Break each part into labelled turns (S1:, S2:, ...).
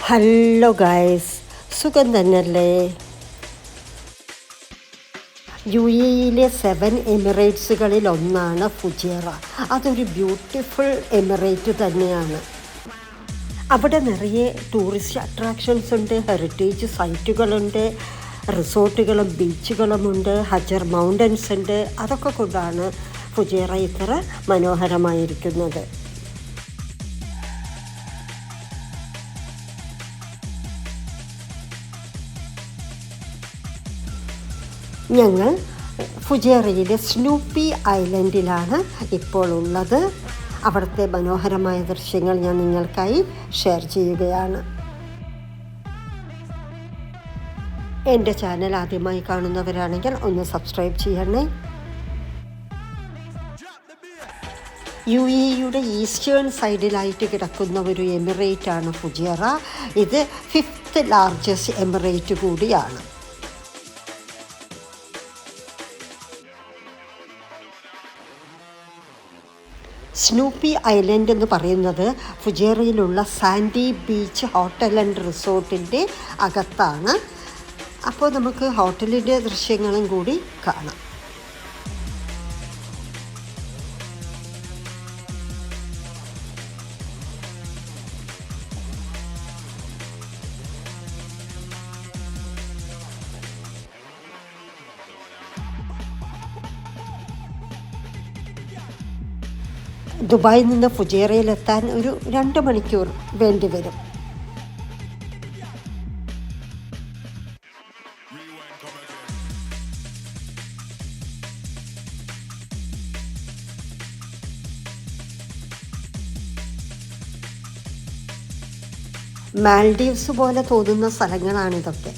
S1: Hello guys, സുഖം തന്നെയല്ലേ? UAEയിലെ 7 എമിറേറ്റ്സുകളിൽ ഒന്നാണ് ഫുജേറ. അതൊരു ബ്യൂട്ടിഫുൾ എമിറേറ്റ് തന്നെയാണ്. അവിടെ നിറയെ ടൂറിസ്റ്റ് അട്രാക്ഷൻസ് ഉണ്ട്, ഹെറിറ്റേജ് സൈറ്റുകളുണ്ട്, റിസോർട്ടുകളും ബീച്ചുകളുമുണ്ട്, ഹജർ മൗണ്ടൻസ് ഉണ്ട്. അതൊക്കെ കൊണ്ടാണ് ഫുജേറ ഇത്ര മനോഹരമായിരിക്കുന്നത്. ഞങ്ങൾ ഫുജേറയിലെ സ്നൂപ്പി ഐലൻഡിലാണ് ഇപ്പോൾ ഉള്ളത്. അവിടുത്തെ മനോഹരമായ ദൃശ്യങ്ങൾ ഞാൻ നിങ്ങൾക്കായി ഷെയർ ചെയ്യുകയാണ്. എൻ്റെ ചാനൽ ആദ്യമായി കാണുന്നവരാണെങ്കിൽ ഒന്ന് സബ്സ്ക്രൈബ് ചെയ്യണേ. UAEയുടെ ഈസ്റ്റേൺ സൈഡിലായിട്ട് കിടക്കുന്ന ഒരു എമിറേറ്റാണ് ഫുജേറ. ഇത് 5th ലാർജസ്റ്റ് എമിറേറ്റ് കൂടിയാണ്. സ്നൂപ്പി ഐലൻഡ് എന്ന് പറയുന്നത് ഫുജേറയിലുള്ള സാൻഡി ബീച്ച് ഹോട്ടൽ ആൻഡ് റിസോർട്ടിൻ്റെ അകത്താണ്. അപ്പോൾ നമുക്ക് ഹോട്ടലിൻ്റെ ദൃശ്യങ്ങളും കൂടി കാണാം. ദുബായിൽ നിന്ന് ഫുജേറയിലെത്താൻ ഒരു 2 മണിക്കൂർ വേണ്ടി വരും. മാൽഡീവ്സ് പോലെ തോന്നുന്ന സ്ഥലങ്ങളാണിതൊക്കെ.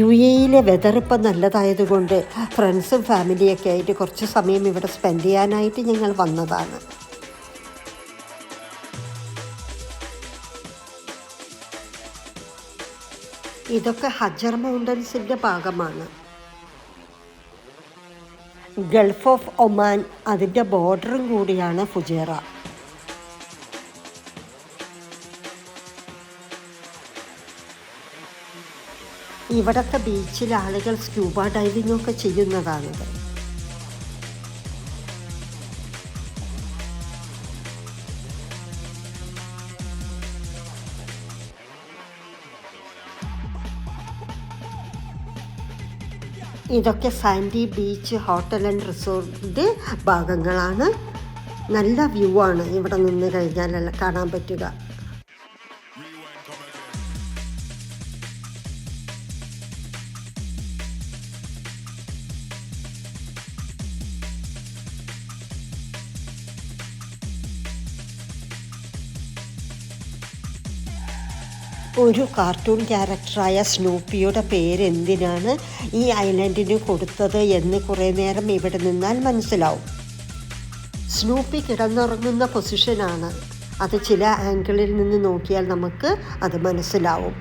S1: UAEയിലെ വെതർ ഇപ്പം നല്ലതായതുകൊണ്ട് ഫ്രണ്ട്സും ഫാമിലിയൊക്കെ ആയിട്ട് കുറച്ച് സമയം ഇവിടെ സ്പെൻഡ് ചെയ്യാനായിട്ട് ഞങ്ങൾ വന്നതാണ്. ഇതൊക്കെ ഹജർ മൗണ്ടൻസിൻ്റെ ഭാഗമാണ്. ഗൾഫ് ഓഫ് ഒമാൻ അതിൻ്റെ ബോർഡറും കൂടിയാണ് ഫുജേറ. ഇവിടുത്തെ ബീച്ചിൽ ആളുകൾ സ്ക്യൂബ ഡൈവിംഗ് ഒക്കെ ചെയ്യുന്നതാണിത്. ഇതൊക്കെ സാൻഡി ബീച്ച് ഹോട്ടൽ ആൻഡ് റിസോർട്ടിൻ്റെ ഭാഗങ്ങളാണ്. നല്ല വ്യൂ ആണ് ഇവിടെ നിന്ന് കഴിഞ്ഞാൽ കാണാൻ പറ്റുക. ഒരു കാർട്ടൂൺ ക്യാരക്ടറായ സ്നൂപ്പിയുടെ പേര് എന്തിനാണ് ഈ ഐലൻഡിന് കൊടുത്തത് എന്ന് കുറേ നേരം ഇവിടെ നിന്നാൽ മനസ്സിലാവും. സ്നൂപ്പി കിടന്നുറങ്ങുന്ന പൊസിഷനാണ് അത്. ചില ആംഗിളിൽ നിന്ന് നോക്കിയാൽ നമുക്ക് അത് മനസ്സിലാവും.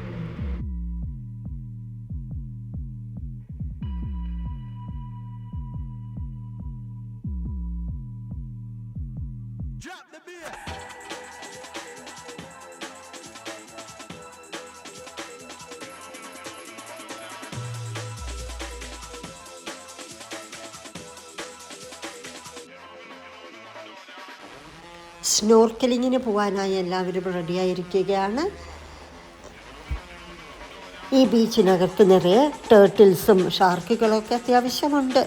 S1: സ്നോർക്കലിങ്ങിന് പോകാനായി എല്ലാവരും റെഡിയായിരിക്കുകയാണ്. ഈ ബീച്ചിനകത്ത് നിറയെ ടേർട്ടിൽസും ഷാർക്കുകളൊക്കെ അത്യാവശ്യമുണ്ട്.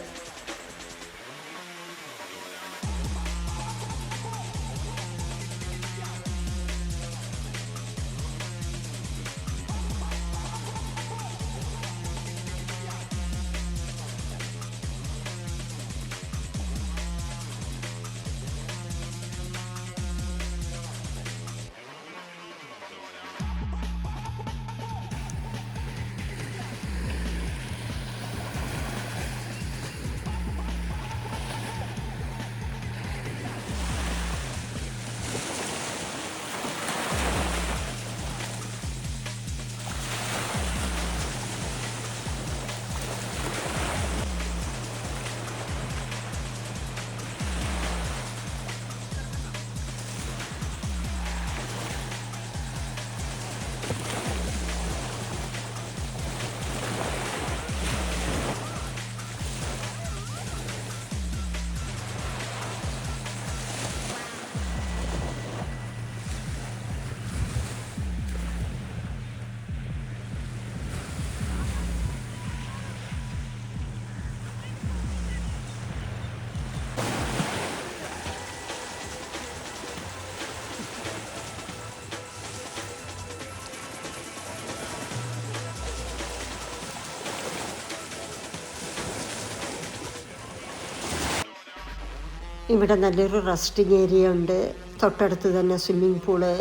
S1: ഇവിടെ നല്ലൊരു റെസ്റ്റിംഗ് ഏരിയ ഉണ്ട്. തൊട്ടടുത്ത് തന്നെ സ്വിമ്മിംഗ് പൂള്,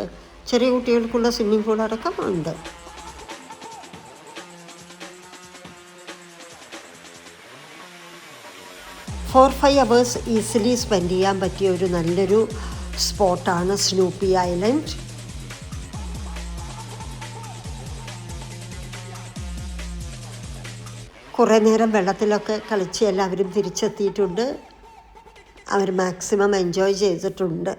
S1: ചെറിയ കുട്ടികൾക്കുള്ള സ്വിമ്മിംഗ് പൂൾ അടക്കം ഉണ്ട്. ഫോർ 5 hours ഈസിലി സ്പെൻഡ് ചെയ്യാൻ പറ്റിയ ഒരു നല്ലൊരു സ്പോട്ടാണ് സ്നൂപ്പി ഐലൻഡ്. കുറേ നേരം വെള്ളത്തിലൊക്കെ കളിച്ച് എല്ലാവരും തിരിച്ചെത്തിയിട്ടുണ്ട്. അവർ മാക്സിമം എൻജോയ് ചെയ്തിട്ടുണ്ട്.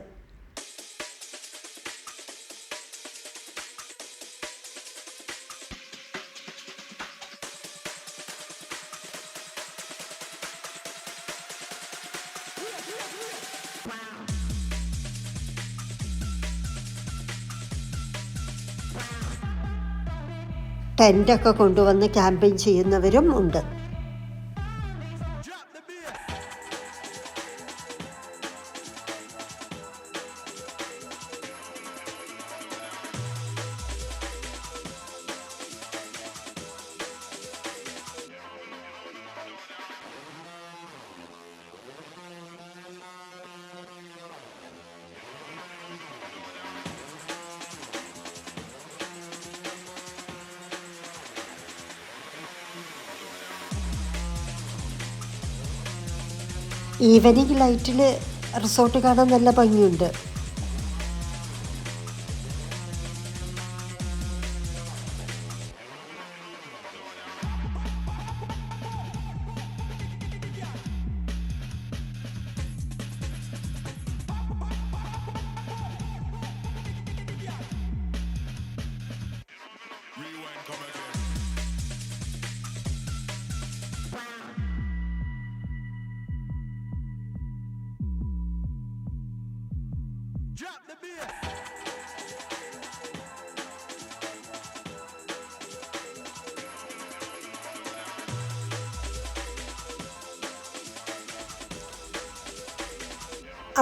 S1: ടെൻ്റൊക്കെ കൊണ്ടുവന്ന് ക്യാമ്പിങ് ചെയ്യുന്നവരും ഉണ്ട്. ഈവനിങ് ലൈറ്റിൽ റിസോർട്ട് കാണാൻ നല്ല ഭംഗിയുണ്ട്.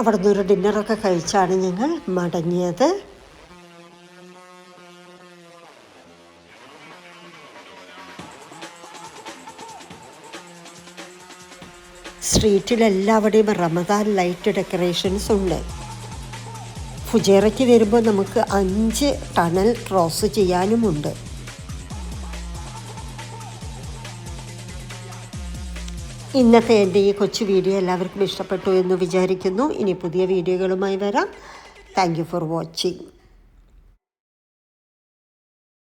S1: അവിടെ നിന്നൊരു ഡിന്നറൊക്കെ കഴിച്ചാണ് ഞങ്ങൾ മടങ്ങിയത്. സ്ട്രീറ്റിലെല്ലാവിടെയും റമദാൻ ലൈറ്റ് ഡെക്കറേഷൻസ് ഉണ്ട്. ഫുജേറയ്ക്ക് വരുമ്പോൾ നമുക്ക് 5 ടണൽ ക്രോസ് ചെയ്യാനുമുണ്ട്. ഇന്നത്തെ എൻ്റെ ഈ കൊച്ചു വീഡിയോ എല്ലാവർക്കും ഇഷ്ടപ്പെട്ടു എന്ന് വിചാരിക്കുന്നു. ഇനി പുതിയ വീഡിയോകളുമായി വരാം. Thank you for watching.